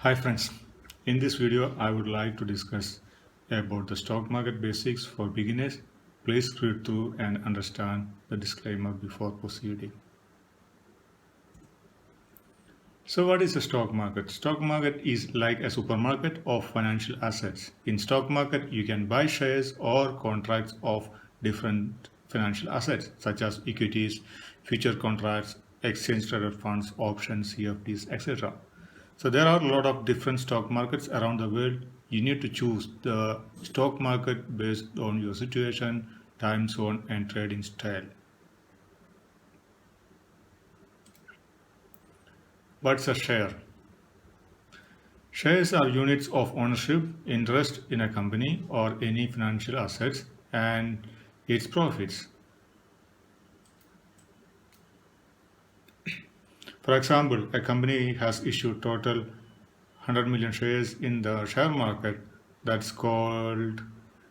Hi friends, in this video I would like to discuss about the stock market basics for beginners. Please read through and understand the disclaimer before proceeding. So what is a stock market? Stock market is like a supermarket of financial assets. In stock market you can buy shares or contracts of different financial assets such as equities, future contracts, exchange traded funds, options, CFDs, etc. So there are a lot of different stock markets around the world. You need to choose the stock market based on your situation, time zone, and trading style. What's a share? Shares are units of ownership, interest in a company or any financial assets and its profits. For example, a company has issued total 100 million shares in the share market. That's called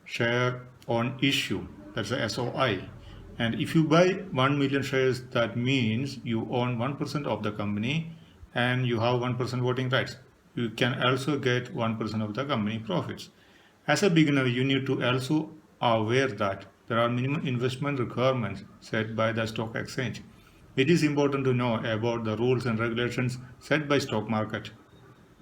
share on issue. That's a SOI. And if you buy 1 million shares, that means you own 1% of the company and you have 1% voting rights. You can also get 1% of the company profits. As a beginner, you need to also aware that there are minimum investment requirements set by the stock exchange. It is important to know about the rules and regulations set by stock market.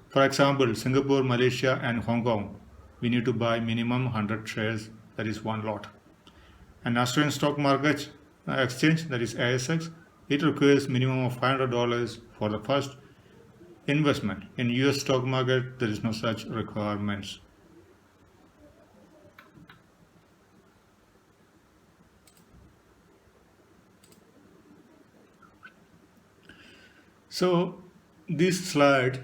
For example, Singapore, Malaysia and Hong Kong, we need to buy minimum 100 shares, that is one lot. And Australian stock market exchange, that is ASX, it requires minimum of $500 for the first investment. In US stock market, there is no such requirements. So this slide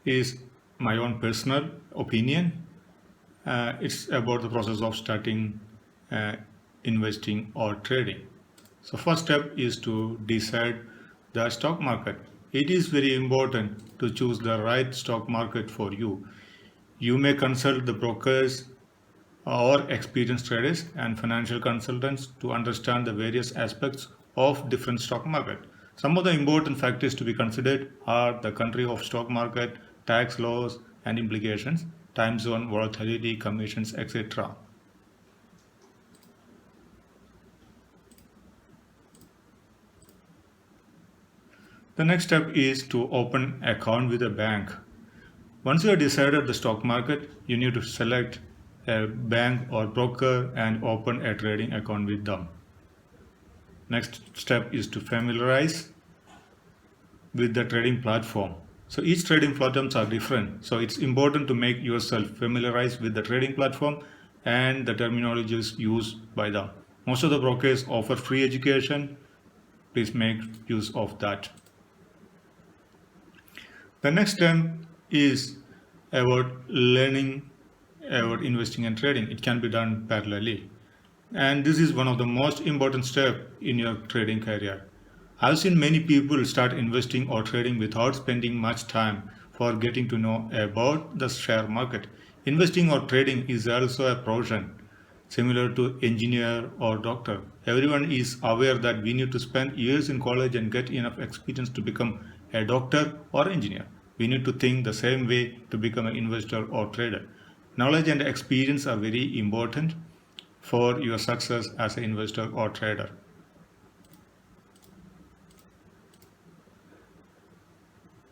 is my own personal opinion. It's about the process of starting uh, investing or trading. So first step is to decide the stock market. It is very important to choose the right stock market for you. You may consult the brokers or experienced traders and financial consultants to understand the various aspects of different stock market. Some of the important factors to be considered are the country of stock market, tax laws and implications, time zone, volatility, commissions, etc. The next step is to open account with a bank. Once you have decided the stock market, you need to select a bank or broker and open a trading account with them. Next step is to familiarize with the trading platform. So each trading platforms are different. So it's important to make yourself familiarized with the trading platform and the terminologies used by them. Most of the brokers offer free education. Please make use of that. The next step is about learning about investing and trading. It can be done parallelly. And this is one of the most important steps in your trading career. I've seen many people start investing or trading without spending much time for getting to know about the share market. Investing or trading is also a profession similar to engineer or doctor. Everyone is aware that we need to spend years in college and get enough experience to become a doctor or engineer. We need to think the same way to become an investor or trader. Knowledge and experience are very important for your success as an investor or trader.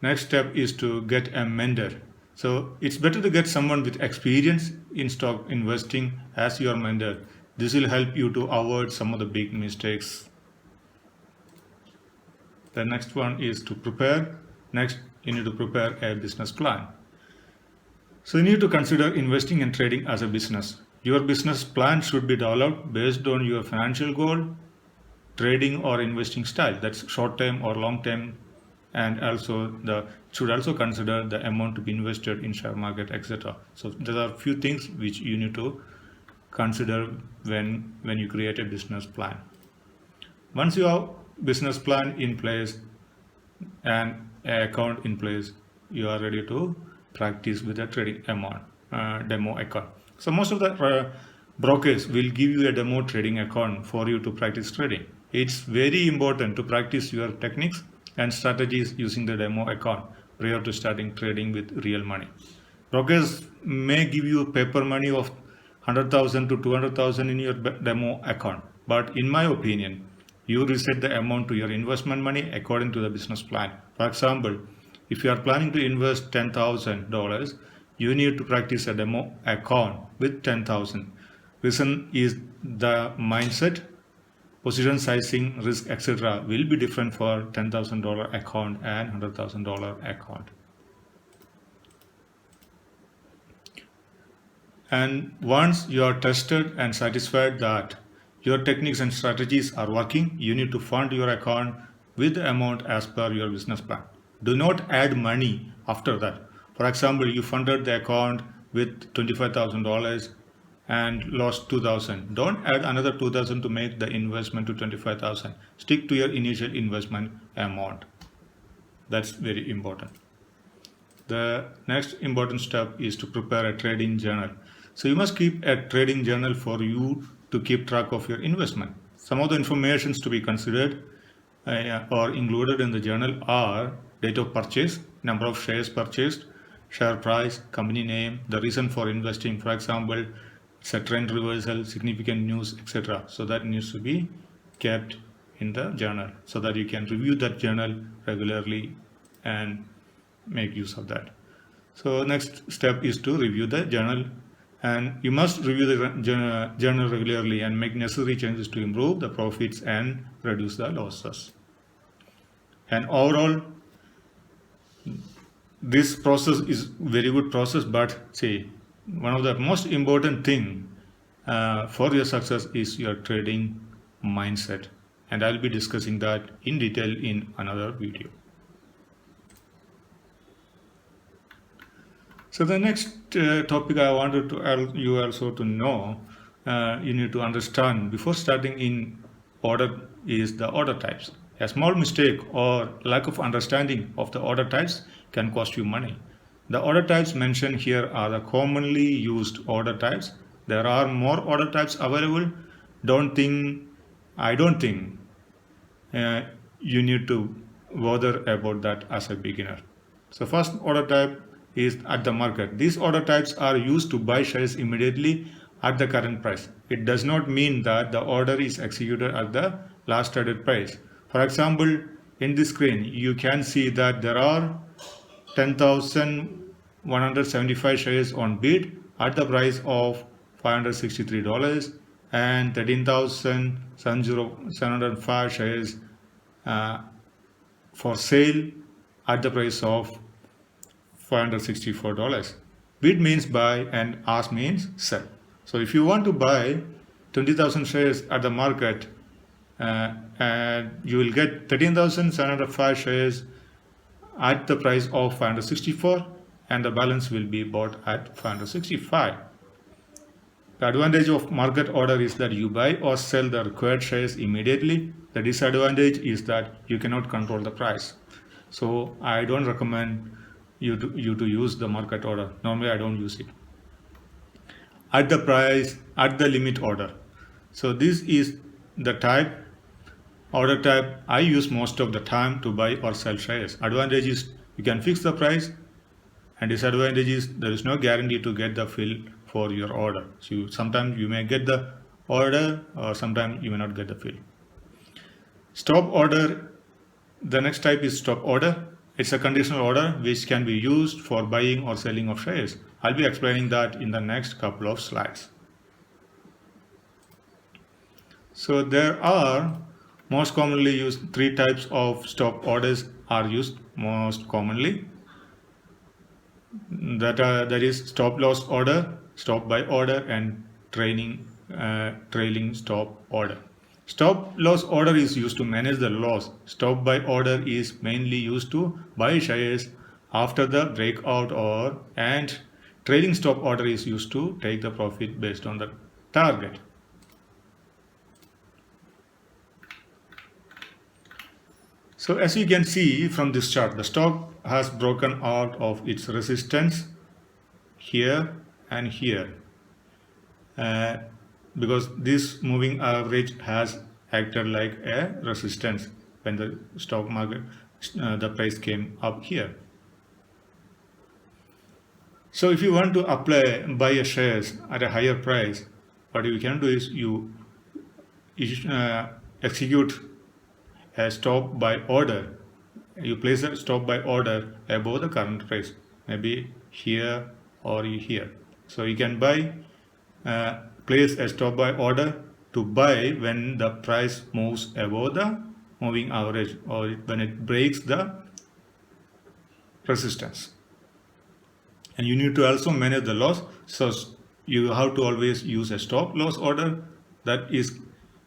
Next step is to get a mentor. So it's better to get someone with experience in stock investing as your mentor. This will help you to avoid some of the big mistakes. The next one is to prepare. Next, you need to prepare a business plan. So you need to consider investing and trading as a business. Your business plan should be developed based on your financial goal, trading or investing style. That's short term or long term, and also the should also consider the amount to be invested in share market, etc. So there are few things which you need to consider when you create a business plan. Once you have business plan in place and an account in place, you are ready to practice with a trading amount demo account. So most of the brokers will give you a demo trading account for you to practice trading. It's very important to practice your techniques and strategies using the demo account. prior to starting trading with real money. Brokers may give you paper money of 100,000 to 200,000 in your demo account, but in my opinion, you reset the amount to your investment money according to the business plan. For example, if you are planning to invest $10,000, you need to practice a demo account with 10,000. Reason is the mindset, position sizing, risk, etc. will be different for $10,000 account and $100,000 account. And once you are tested and satisfied that your techniques and strategies are working, you need to fund your account with the amount as per your business plan. Do not add money after that. For example, you funded the account with $25,000 and lost 2,000. Don't add another 2,000 to make the investment to 25,000. Stick to your initial investment amount. That's very important. The next important step is to prepare a trading journal. So you must keep a trading journal for you to keep track of your investment. Some of the informations to be considered or included in the journal are date of purchase, number of shares purchased, share price, company name, the reason for investing. For example, it's a trend reversal, significant news, etc. So that needs to be kept in the journal so that you can review that journal regularly and make use of that. So next step is to review the journal, and you must review the journal regularly and make necessary changes to improve the profits and reduce the losses. And overall, this process is very good process, but see, one of the most important thing for your success is your trading mindset, and I'll be discussing that in detail in another video. So the next topic I wanted to you also to know, you need to understand before starting in order is the order types. A small mistake or lack of understanding of the order types can cost you money. The order types mentioned here are the commonly used order types. There are more order types available. I don't think you need to bother about that as a beginner. So first order type is at the market. These order types are used to buy shares immediately at the current price. It does not mean that the order is executed at the last traded price. For example, in this screen, you can see that there are 10,175 shares on bid at the price of $563 and 13,705 shares for sale at the price of $564. Bid means buy and ask means sell. So if you want to buy 20,000 shares at the market, and you will get 13,705 shares at the price of 564, and the balance will be bought at 565. The advantage of market order is that you buy or sell the required shares immediately. The disadvantage is that you cannot control the price. So I don't recommend you to use the market order. Normally I don't use it. At the price, at the limit order. So this is the order type I use most of the time to buy or sell shares. Advantage is you can fix the price, and disadvantage is there is no guarantee to get the fill for your order. So sometimes you may get the order or sometimes you may not get the fill. Stop order. The next type is stop order. It's a conditional order which can be used for buying or selling of shares. I'll be explaining that in the next couple of slides. So there are most commonly used three types of stop orders are used most commonly. That is stop loss order, stop buy order, and trailing stop order. Stop loss order is used to manage the loss. Stop buy order is mainly used to buy shares after the breakout and trailing stop order is used to take the profit based on the target. So as you can see from this chart, the stock has broken out of its resistance here and here because this moving average has acted like a resistance when the stock market, the price came up here. So if you want to buy a shares at a higher price, what you can do is you execute a stop buy order. You place a stop buy order above the current price, maybe here or here. So you can place a stop buy order to buy when the price moves above the moving average or when it breaks the resistance. And you need to also manage the loss. So you have to always use a stop loss order that is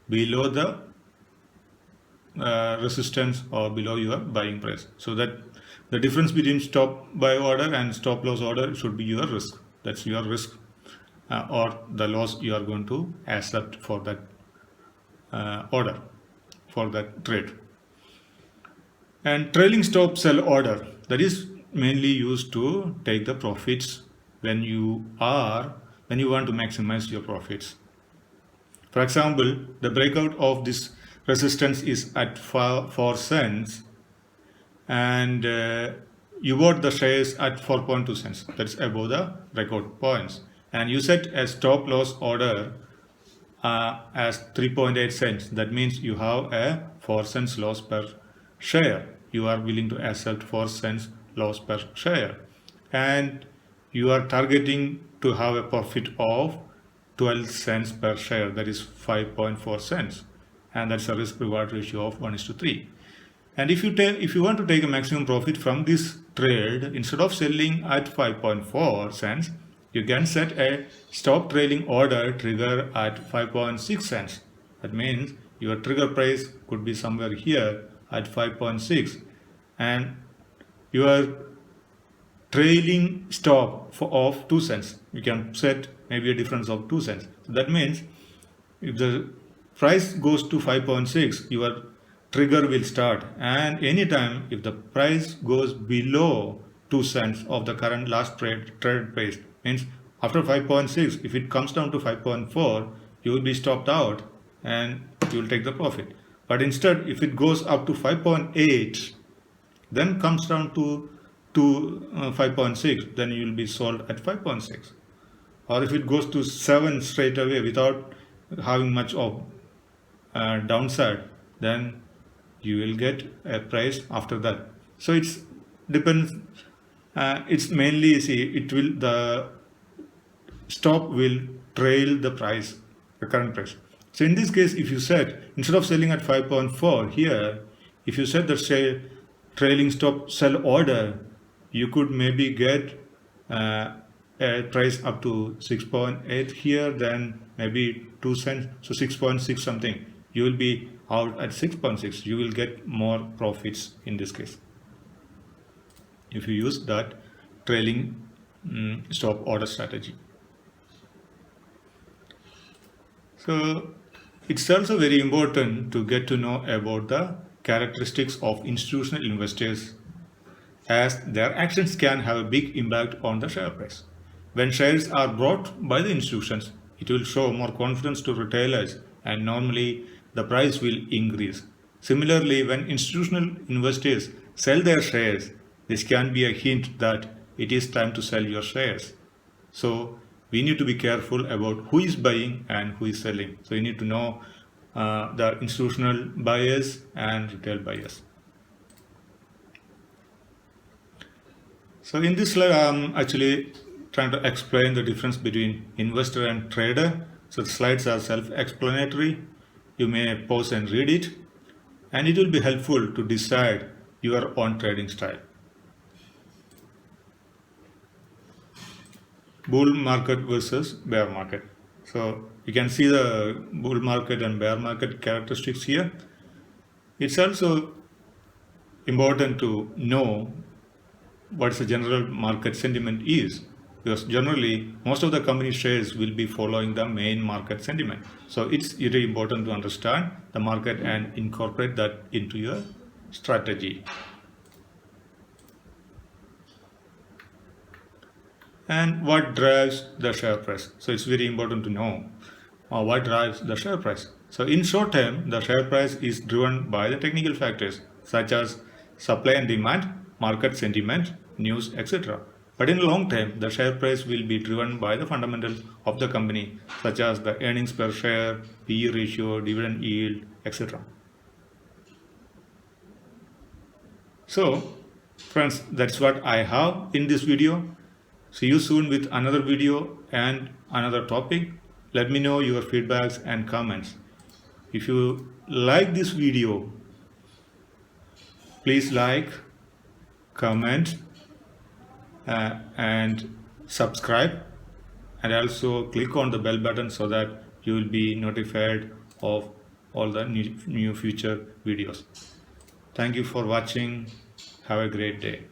below the resistance or below your buying price. So that the difference between stop buy order and stop loss order should be your risk. That's your risk or the loss you are going to accept for that order, for that trade. And trailing stop sell order, that is mainly used to take the profits when you want to maximize your profits. For example, the breakout of this resistance is at 4 cents and you bought the shares at 4.2 cents. That's above the breakout points. And you set a stop loss order as 3.8 cents. That means you have a 4 cents loss per share. You are willing to accept 4 cents loss per share. And you are targeting to have a profit of 12 cents per share. That is 5.4 cents. And that's a risk reward ratio of 1:3. And if you want to take a maximum profit from this trade, instead of selling at 5.4 cents, you can set a stop trailing order trigger at 5.6 cents. That means your trigger price could be somewhere here at 5.6 and your trailing stop of 2 cents. You can set maybe a difference of 2 cents. So that means if the price goes to 5.6, your trigger will start, and anytime if the price goes below 2 cents of the current last trade price, means after 5.6, if it comes down to 5.4, you will be stopped out and you will take the profit. But instead, if it goes up to 5.8, then comes down to 5.6, then you will be sold at 5.6. Or if it goes to 7 straight away without having much of downside, then you will get a price after that. So it's depends. It's mainly the stop will trail the price, the current price. So in this case, if you set instead of selling at 5.4 here, if you set the trailing stop sell order, you could maybe get a price up to 6.8 here, then maybe 2 cents, so 6.6 something. You will be out at 6.6. You will get more profits in this case if you use that trailing stop order strategy. So it's also very important to get to know about the characteristics of institutional investors, as their actions can have a big impact on the share price. When shares are bought by the institutions, it will show more confidence to retailers and normally the price will increase. Similarly, when institutional investors sell their shares, this can be a hint that it is time to sell your shares. So we need to be careful about who is buying and who is selling. So you need to know the institutional buyers and retail buyers. So in this slide, I'm actually trying to explain the difference between investor and trader. So the slides are self-explanatory. You may pause and read it, and it will be helpful to decide your own trading style. Bull market versus bear market. So you can see the bull market and bear market characteristics here. It's also important to know what the general market sentiment is, because generally most of the company shares will be following the main market sentiment. So it's really important to understand the market and incorporate that into your strategy. And what drives the share price? So it's very important to know what drives the share price. So in short term, the share price is driven by the technical factors such as supply and demand, market sentiment, news, etc. But in the long term, the share price will be driven by the fundamentals of the company, such as the earnings per share, PE ratio, dividend yield, etc. So, friends, that's what I have in this video. See you soon with another video and another topic. Let me know your feedbacks and comments. If you like this video, please like, comment, and subscribe, and also click on the bell button so that you will be notified of all the new future videos. Thank you for watching. Have a great day.